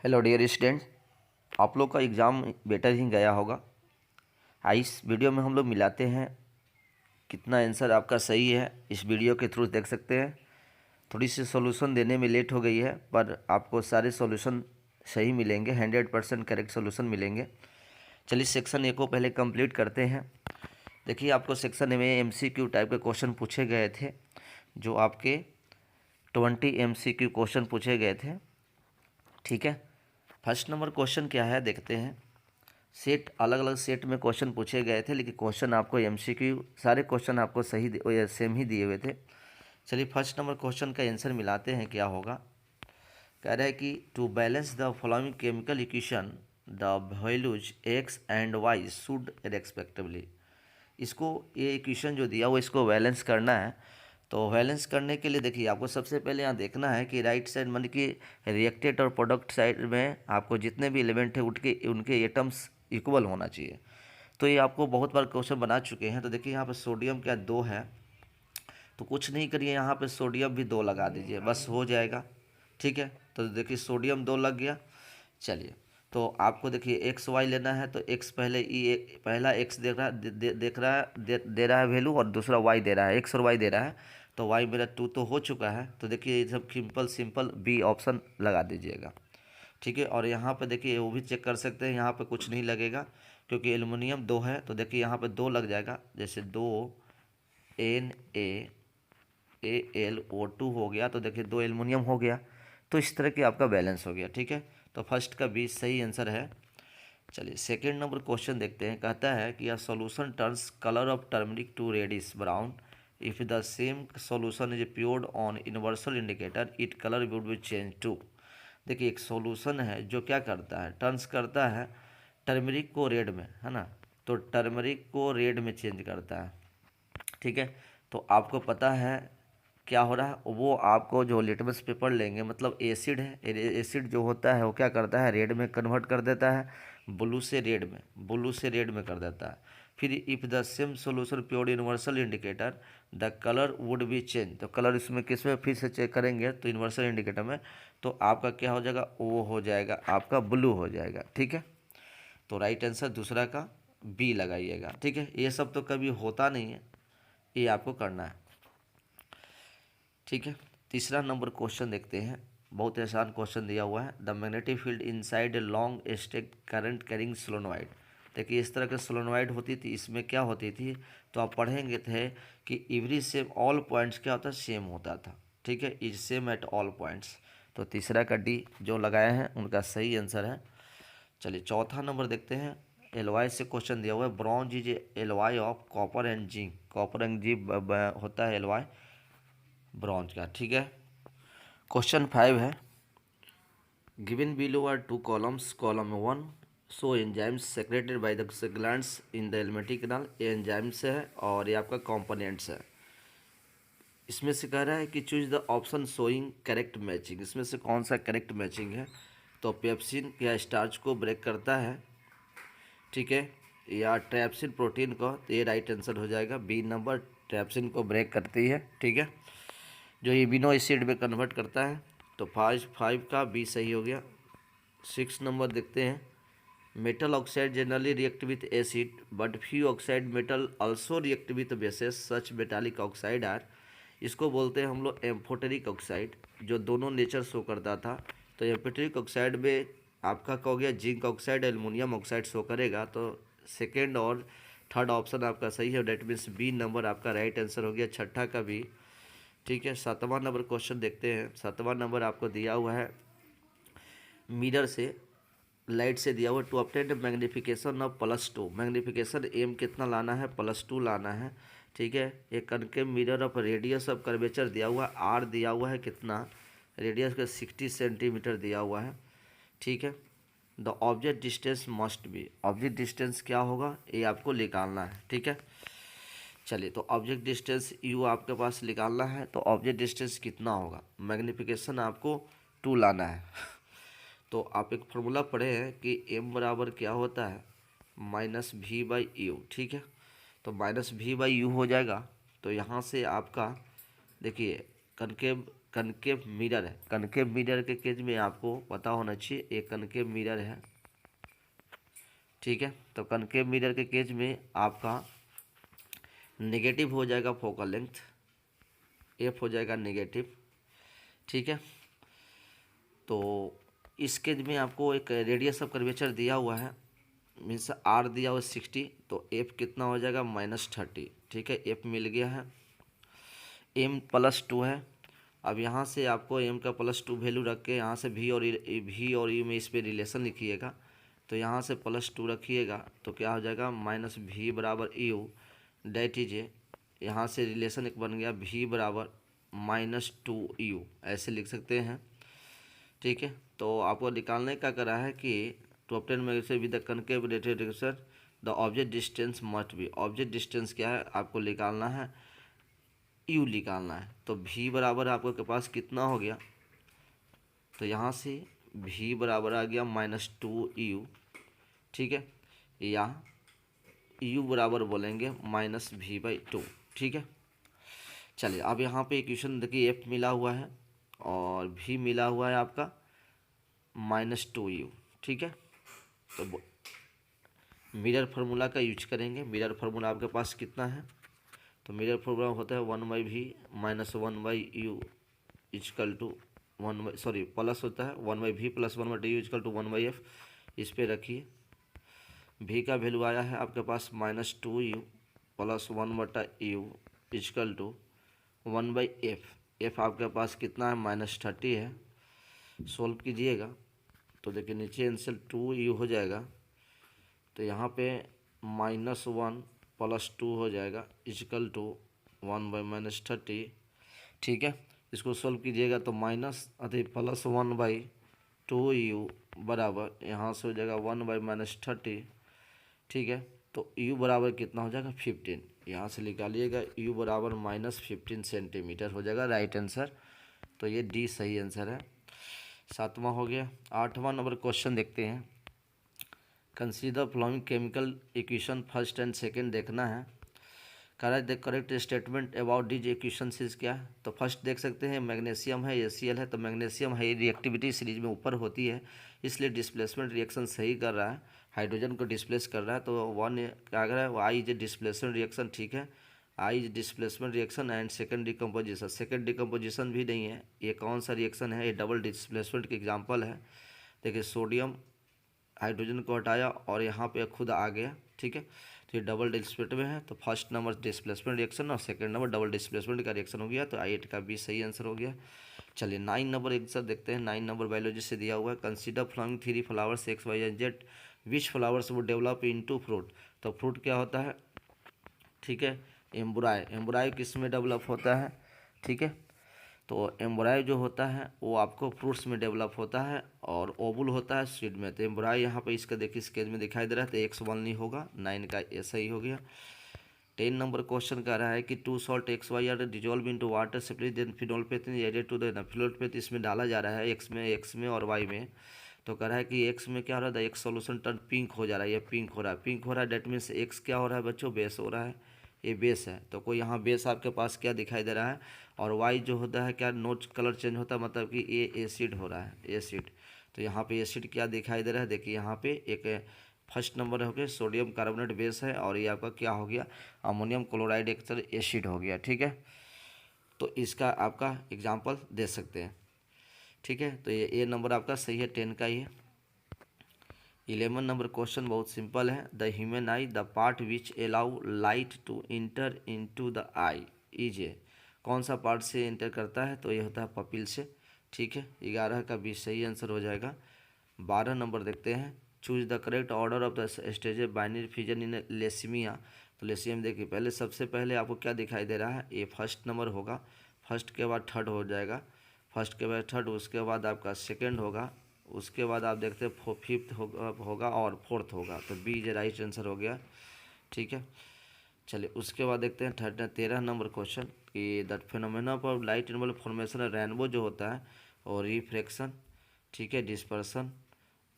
Hello dear students, आप लोग का एग्ज़ाम बेटर ही गया होगा। इस वीडियो में हम लोग मिलाते हैं कितना आंसर आपका सही है। इस वीडियो के थ्रू देख सकते हैं। थोड़ी सी सॉल्यूशन देने में लेट हो गई है, पर आपको सारे सॉल्यूशन सही मिलेंगे, 100% करेक्ट सॉल्यूशन मिलेंगे। चलिए सेक्शन ए को पहले कंप्लीट करते हैं। देखिए, आपको सेक्शन ए में MCQ टाइप के क्वेश्चन पूछे गए थे, जो आपके 20 MCQ क्वेश्चन पूछे गए थे। ठीक है, फर्स्ट नंबर क्वेश्चन क्या है देखते हैं। सेट अलग अलग सेट में क्वेश्चन पूछे गए थे, लेकिन क्वेश्चन आपको MCQ सारे क्वेश्चन आपको सही सेम ही दिए हुए थे। चलिए फर्स्ट नंबर क्वेश्चन का आंसर मिलाते हैं क्या होगा। कह रहा है कि to balance the following chemical equation the values x and y should respectively. इसको ये इक्वेशन जो दिया वो इसको बैलेंस करना है। तो बैलेंस करने के लिए देखिए, आपको सबसे पहले यहाँ देखना है कि राइट साइड मतलब कि रिएक्टेड और प्रोडक्ट साइड में आपको जितने भी एलिमेंट है उनके एटम्स इक्वल होना चाहिए। तो ये आपको बहुत बार क्वेश्चन बना चुके हैं। तो देखिए यहाँ पे सोडियम क्या 2 है, तो कुछ नहीं करिए, यहाँ पे सोडियम भी 2 लगा दीजिए, बस हो जाएगा। ठीक है, तो देखिए सोडियम 2 लग गया। चलिए, तो आपको देखिए एक्स वाई लेना है, तो एक्स पहले पहला एक्स देख रहा है, देख रहा है, दे रहा है वैल्यू, और दूसरा वाई दे रहा है, एक्स और वाई दे रहा है। तो वाई मेरा 2 तो हो चुका है। तो देखिए ये सब सिंपल बी ऑप्शन लगा दीजिएगा। ठीक है, और यहाँ पे देखिए वो भी चेक कर सकते हैं, यहाँ पे कुछ नहीं लगेगा क्योंकि एल्युमिनियम 2 है। तो देखिए यहाँ पे 2 लग जाएगा, जैसे 2NaAlO2 हो गया, तो देखिए 2 एल्युमिनियम हो गया। तो इस तरह के आपका बैलेंस हो गया। ठीक है, तो फर्स्ट का 20 सही आंसर है। चलिए सेकेंड नंबर क्वेश्चन देखते हैं। कहता है कि यह solution turns colour of turmeric to reddish brown if the same solution is poured on universal indicator it colour would be change to. देखिए एक सॉल्यूशन है जो क्या करता है, टर्न्स करता है टर्मरिक को रेड में, है ना। तो टर्मरिक को रेड में चेंज करता है। ठीक है, तो आपको पता है क्या हो रहा है, वो आपको जो लिटमस पेपर लेंगे, मतलब एसिड है, एसिड जो होता है वो क्या करता है, रेड में कन्वर्ट कर देता है, ब्लू से रेड में कर देता है। फिर if the same solution pure universal indicator the colour would be change. तो कलर इसमें किस में फिर से चेक करेंगे, तो यूनिवर्सल इंडिकेटर में, तो आपका क्या हो जाएगा, वो हो जाएगा आपका ब्लू हो जाएगा। ठीक है, तो राइट आंसर दूसरा का बी लगाइएगा। ठीक है, ये सब तो कभी होता नहीं है, ये आपको करना है। ठीक है, तीसरा नंबर क्वेश्चन देखते हैं। बहुत आसान क्वेश्चन दिया हुआ है। The magnetic field inside a long straight current carrying solenoid. देखिए इस तरह के सोलेनोइड होती थी, इसमें क्या होती थी, तो आप पढ़ेंगे थे कि एवरी सेम ऑल पॉइंट्स क्या होता है, सेम होता था। ठीक है, is same at all points. तो तीसरा का डी जो लगाए हैं उनका सही आंसर है। चलिए चौथा नंबर देखते हैं। एलवाई से क्वेश्चन दिया हुआ है। Bronze is alloy of copper and zinc. Copper and zinc होता है एलवाई ब्रॉन्ज का। ठीक है, क्वेश्चन 5 है। Given below are 2 columns. Column 1 so enzymes secreted by the glands in the alimentary canal. ये एंजाइम्स है और ये आपका कंपोनेंट्स है। इसमें से कह रहा है कि choose the option showing correct matching. इसमें से कौन सा करेक्ट मैचिंग है, तो पेप्सिन या स्टार्च को ब्रेक करता है, ठीक है, या ट्रैप्सिन प्रोटीन को, तो ये राइट आंसर हो जाएगा बी नंबर, ट्रैप्सिन को ब्रेक करती है। ठीक है, जो इमिनो एसिड में कन्वर्ट करता है। तो 5 का बी सही हो गया। 6 नंबर देखते हैं। Metal oxide generally react with acid but few oxide metal also react with bases such metallic oxide are. इसको बोलते हैं हम लोग एम्फोटेरिक ऑक्साइड, जो दोनों नेचर शो करता था। तो एम्फोटेरिक ऑक्साइड में आपका क्या हो गया, zinc oxide, aluminium oxide show करेगा। तो सेकेंड और थर्ड ऑप्शन आपका सही है, डेट मीन्स बी नंबर आपका राइट आंसर हो गया, छठा का भी। ठीक है, 7वां नंबर क्वेश्चन देखते हैं। 7वां नंबर आपको दिया हुआ है मिरर से, लाइट से दिया हुआ। To obtain magnification of +2। Magnification m कितना लाना है, +2 लाना है। ठीक है, एक concave mirror of radius of curvature दिया हुआ, आर दिया हुआ है कितना, रेडियस का 60 सेंटीमीटर दिया हुआ है। ठीक है, the object distance must be. Object distance क्या होगा, ये आपको निकालना है। ठीक है, चलिए, तो ऑब्जेक्ट डिस्टेंस यू आपके पास निकालना है। तो ऑब्जेक्ट डिस्टेंस कितना होगा, मैग्निफिकेशन आपको 2 लाना है। तो आप एक फार्मूला पढ़े हैं कि m बराबर क्या होता है, -v/u। ठीक है, तो -v/u हो जाएगा। तो यहाँ से आपका देखिए कनकेव कनकेव मिरर है। कनकेव मिरर के केस में आपको पता होना चाहिए एक कनकेव मिरर है, ठीक है। तो कनकेव मिरर के केस में आपका नेगेटिव हो जाएगा फोकल लेंथ, एफ हो जाएगा नेगेटिव, ठीक है। तो इस केस में आपको एक रेडियस ऑफ कर्वेचर दिया हुआ है, मीन्स आर दिया हुआ 60, तो एफ कितना हो जाएगा -30, ठीक है। एफ मिल गया है, एम +2 है। अब यहाँ से आपको एम का +2 वैल्यू रख के यहाँ से वी और यू में इस पर रिलेशन लिखिएगा। तो यहाँ से +2 रखिएगा तो क्या हो जाएगा -v बराबर यू, डेट इज यहाँ से रिलेशन एक बन गया v बराबर -2u, ऐसे लिख सकते हैं, ठीक है। तो आपको निकालने का करा है कि to obtain magnitude with the concave direction the object distance must be, object distance क्या है आपको निकालना है, u निकालना है। तो v बराबर आपको के पास कितना हो गया, तो यहाँ से v बराबर आ गया -2u, ठीक है, या u बराबर बोलेंगे -v/2, ठीक है। चलिए अब यहाँ पे इक्वेशन देखिए, f मिला हुआ है और v मिला हुआ है आपका -2u, ठीक है। तो मिरर फार्मूला का यूज करेंगे। मिरर फार्मूला आपके पास कितना है, तो मिरर फार्मूला होता है 1/v -1/u is equal two plus होता है 1/v + 1/u is equal to 1/f। इस पे रखिए, v का वैल्यू आया है आपके पास -2u + 1/u is equal to 1/f। f आपके पास कितना है -30 है। सोल्व कीजिएगा तो देखिए नीचे आंसर 2u हो जाएगा, तो यहाँ पे -1 + 2 हो जाएगा इजकल टू 1/-30, ठीक है। इसको सोल्व कीजिएगा तो +1/2u बराबर यहाँ से हो जाएगा 1/-30, ठीक है। तो u बराबर कितना हो जाएगा 15, यहाँ से निकालिएगा u बराबर -15 सेंटीमीटर हो जाएगा, राइट आंसर। तो ये डी सही आंसर है। 7वां हो गया। 8वां नंबर क्वेश्चन देखते हैं। Consider flowing chemical equation first and second देखना है। Correct the correct statement about these equation is क्या है। तो फर्स्ट देख सकते हैं मैग्नीशियम है, ACl है। तो मैग्नीशियम है रिएक्टिविटी सीरीज में ऊपर होती है, इसलिए डिस्प्लेसमेंट रिएक्शन सही कर रहा है, हाइड्रोजन को डिस्प्लेस कर रहा है। तो 1 क्या कर रहा है, आई इज डिस्प्लेसमेंट रिएक्शन, ठीक है। I is displacement reaction and second decomposition, second decomposition भी नहीं है। ये कौन सा रिएक्शन है, ये डबल डिस्प्लेसमेंट की एग्जाम्पल है। देखिए सोडियम हाइड्रोजन को हटाया और यहाँ पे खुद आ गया, ठीक है। तो ये डबल डिस्प्लेसमेंट में है। तो फर्स्ट नंबर डिस्प्लेसमेंट रिएक्शन और सेकंड नंबर डबल डिस्प्लेसमेंट का रिएक्शन हो गया। तो 8 का भी सही आंसर हो गया। चलिए 9 नंबर आंसर देखते हैं। 9 नंबर बायोलॉजी से दिया हुआ है। Consider flying 3 flowers X, Y and Z, which flowers वो डेवलप इनटू फ्रूट। तो फ्रूट क्या होता है, ठीक है, एम्ब्राय। एम्ब्राय किस में डेवलप होता है, ठीक है। तो एम्ब्राय जो होता है वो आपको फ्रूट्स में डेवलप होता है और ओवुल होता है सीड में। तो एम्ब्राय यहाँ पे इसका देखिए स्केच में दिखाई दे रहा है, तो X1 नहीं होगा, 9 का ऐसा ही हो गया। 10 नंबर क्वेश्चन कह रहा है कि 2 salt XY are dissolve into water separate then phenolphthalein added to the phenolphthalein, इसमें डाला जा रहा है X में और Y में। तो कह रहा है कि X में क्या हो रहा है, X सोल्यूशन टर्न पिंक हो जा रहा है, ये पिंक हो रहा है, पिंक हो रहा है, डेट मीन्स X क्या हो रहा है बच्चों, बेस हो रहा है, ये बेस है। तो कोई यहाँ बेस आपके पास क्या दिखाई दे रहा है, और वाई जो होता है क्या नोट कलर चेंज होता है, मतलब कि ये एसिड हो रहा है, एसिड। तो यहाँ पे एसिड क्या दिखाई दे रहा है, देखिए यहाँ पे एक फर्स्ट नंबर हो गया सोडियम कार्बोनेट बेस है, और ये आपका क्या हो गया अमोनियम क्लोराइड एक एसिड हो गया, ठीक है। तो इसका आपका एग्जाम्पल दे सकते हैं, ठीक है। तो ये ए नंबर आपका सही है, 10 का ही है। 11 नंबर क्वेश्चन बहुत सिंपल है। The human eye the part which allow light to enter into the eye is a, कौन सा पार्ट से इंटर करता है, तो ये होता है पपिल से, ठीक है। 11 का भी सही आंसर हो जाएगा। 12 नंबर देखते हैं। Choose the correct order of the stage binary fission in leishmania. तो लेसीमिया देखिए पहले सबसे पहले आपको क्या दिखाई दे रहा है, ये फर्स्ट नंबर होगा, फर्स्ट के बाद थर्ड हो जाएगा, फर्स्ट के बाद थर्ड, उसके बाद आपका सेकेंड होगा, उसके बाद आप देखते हैं फिफ्थ होगा और फोर्थ होगा। तो बी इज राइट आंसर हो गया, ठीक है। चलिए उसके बाद देखते हैं 13 नंबर क्वेश्चन कि that phenomena of light involve formation rainbow जो होता है और रिफ्रैक्शन, ठीक है, डिस्पर्सन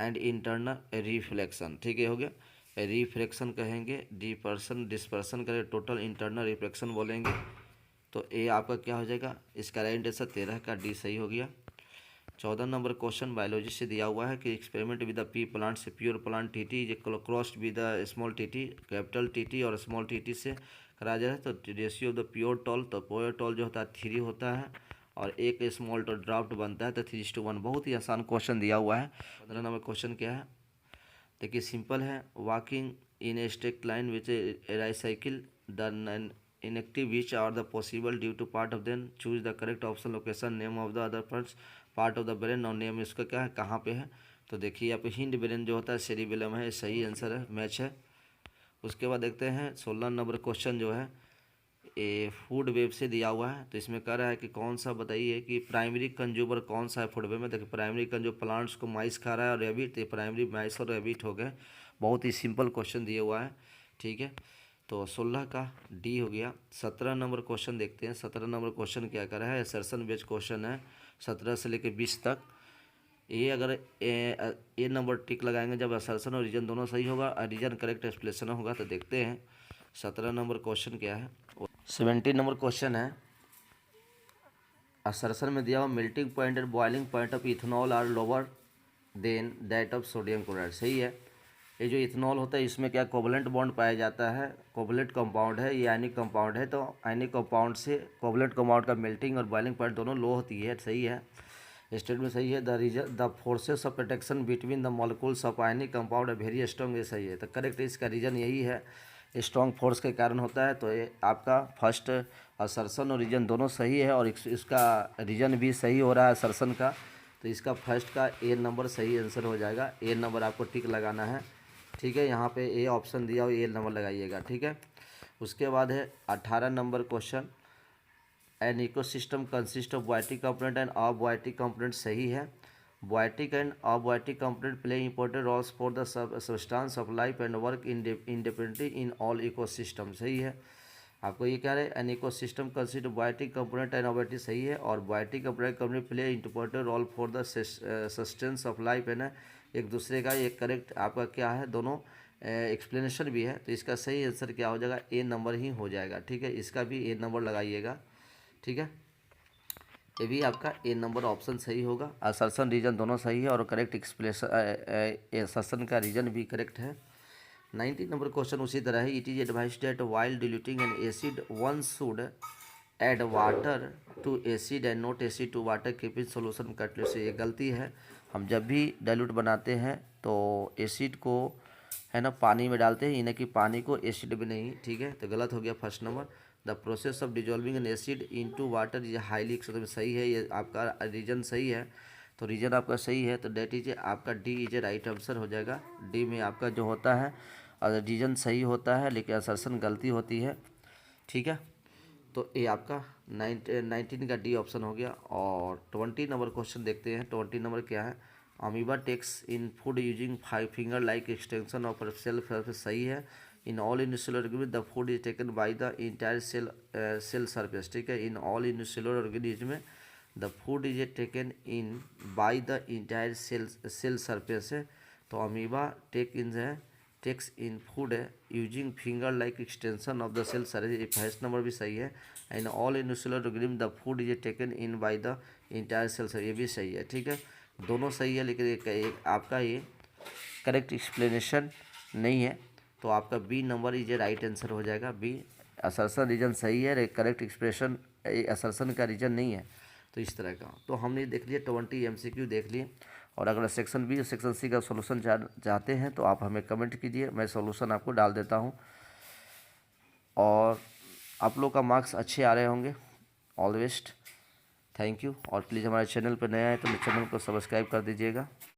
एंड इंटरनल रिफ्लेक्शन, ठीक है, हो गया। रिफ्रैक्शन कहेंगे, डिस्पर्सन करेंगे, टोटल इंटरनल रिफ्लेक्शन बोलेंगे, तो ए आपका क्या हो जाएगा, इसका राइट आंसर 13 का डी सही हो गया। 14 नंबर क्वेश्चन बायोलॉजी से दिया हुआ है कि experiment with the pea plant से pure plant TT is crossed with the small TT, capital TT और स्मॉल टीटी से कराया जाए तो ratio of the pure tall, तो प्योर टॉल जो होता है 3 होता है और एक स्मॉल टॉल ड्राफ्ट बनता है तो 3:1। बहुत ही आसान क्वेश्चन दिया हुआ है। 15 नंबर क्वेश्चन क्या है, देखिए सिंपल है। Walking in a straight line which a recycle the inactive which are the possible due to part of them, choose the correct option, location, name of the other parts part of the brain और name इसका क्या है, कहाँ पे है। तो देखिए यहाँ पे हिंड ब्रेन जो होता है सेरिबेलम है, सही आंसर है, मैच है। उसके बाद देखते हैं 16 नंबर क्वेश्चन जो है ए फूड वेब से दिया हुआ है। तो इसमें कह रहा है कि कौन सा बताइए कि प्राइमरी कंज्यूमर कौन सा है फूड वेब में। देखिए प्राइमरी कंज्यूमर प्लांट्स को माइस खा रहा है और रेबिट, तो प्राइमरी माइस और रेबिट हो गए। बहुत ही सिंपल क्वेश्चन दिया हुआ है, ठीक है। तो 16 का डी हो गया। 17 नंबर क्वेश्चन देखते हैं। 17 नंबर क्वेश्चन क्या कर रहा है, असर्शन बेस्ड क्वेश्चन है 17 से लेकर 20 तक। ये अगर ए नंबर टिक लगाएंगे जब असर्शन और रीजन दोनों सही होगा और रीजन करेक्ट एक्सप्लेनेशन होगा। तो देखते हैं 17 नंबर क्वेश्चन क्या है। 17 नंबर क्वेश्चन है, असर्शन में दिया हुआ melting point and boiling point of ethanol are lower than that of sodium chloride. सही है। ये जो इथेनॉल होता है इसमें क्या कोवलेंट बॉन्ड पाया जाता है, कोवलेंट कंपाउंड है, ये आयनिक कंपाउंड है। तो आयनिक कंपाउंड से कोवलेंट कंपाउंड का मेल्टिंग और बॉइलिंग पॉइंट दोनों लो होती है, सही है। स्टेटमेंट सही है। The forces of protection between the molecules of ionic compound है वेरी स्ट्रॉन्ग, ये सही है। तो करेक्ट इसका रीजन यही है, स्ट्रॉन्ग फोर्स के कारण होता है। तो ये आपका फर्स्ट असर्शन और रीजन दोनों सही है और इसका रीजन भी सही हो रहा है असर्शन का। तो इसका फर्स्ट का ए नंबर सही आंसर हो जाएगा। ए नंबर आपको टिक लगाना है, ठीक है। यहाँ पे ए ऑप्शन दिया हो, ए नंबर लगाइएगा, ठीक है। उसके बाद है 18 number question, an ecosystem consist of biotic component and abiotic component. सही है। Biotic and abiotic component play important roles for the substance of life and work independently in all ecosystem. सही है। आपको ये कह रहे हैं an ecosystem consist of biotic component and abiotic, सही है। और biotic component play important role for the sustenance of life and एक दूसरे का, एक करेक्ट आपका क्या है, दोनों एक्सप्लेनेशन भी है। तो इसका सही आंसर क्या हो जाएगा, ए नंबर ही हो जाएगा, ठीक है। इसका भी ए नंबर लगाइएगा, ठीक है। ये भी आपका ए नंबर ऑप्शन सही होगा। असर्शन रीजन दोनों सही है और करेक्ट एक्सप्लेनेशन असर्शन का रीजन भी करेक्ट है। 19 नंबर क्वेश्चन उसी तरह है। It is advise that while diluting an acid one should add water to acid and not acid to water keeping solution cutely से। ये गलती है। हम जब भी डाइल्यूट बनाते हैं तो एसिड को है ना पानी में डालते हैं, इन्हें कि पानी को एसिड में नहीं, ठीक है। तो गलत हो गया first number. The process of dissolving N acid into water is highly expensive. सही है, ये आपका रीजन सही है। तो रीजन आपका सही है, तो डेट इज आपका डी इज राइट आंसर हो जाएगा। डी में आपका जो होता है और रीजन सही होता है लेकिन असर्शन गलती होती है, ठीक है। तो ये आपका 19 का डी ऑप्शन हो गया। और 20 नंबर क्वेश्चन देखते हैं। 20 नंबर क्या है, amoeba takes in food using 5 finger like extension of self. सही है। In all unicellular organism the food is taken by the entire cell surface, ठीक है। इन ऑल यूनिसेलुलर ऑर्गेनिज्म में the food is taken in by the entire cell surface है। तो amoeba takes in food है using finger like extension of the cell surface. First number भी सही है। In all unicellular organism the food is taken in by the entire cell surface, ये भी सही है, ठीक है। दोनों सही है लेकिन एक आपका ये करेक्ट एक्सप्लेनेशन नहीं है। तो आपका B number is right answer हो जाएगा। बी असर्शन रीजन सही है, करेक्ट एक्सप्रेशन असर्शन का रीजन नहीं है। तो इस तरह का तो हमने देख लिया 20 MCQ देख लिए। और अगर सेक्शन बी और सेक्शन सी का सॉल्यूशन चाहते हैं तो आप हमें कमेंट कीजिए, मैं सॉल्यूशन आपको डाल देता हूं। और आप लोग का मार्क्स अच्छे आ रहे होंगे। All the best, thank you. और प्लीज़ हमारे चैनल पर नया है तो चैनल को सब्सक्राइब कर दीजिएगा।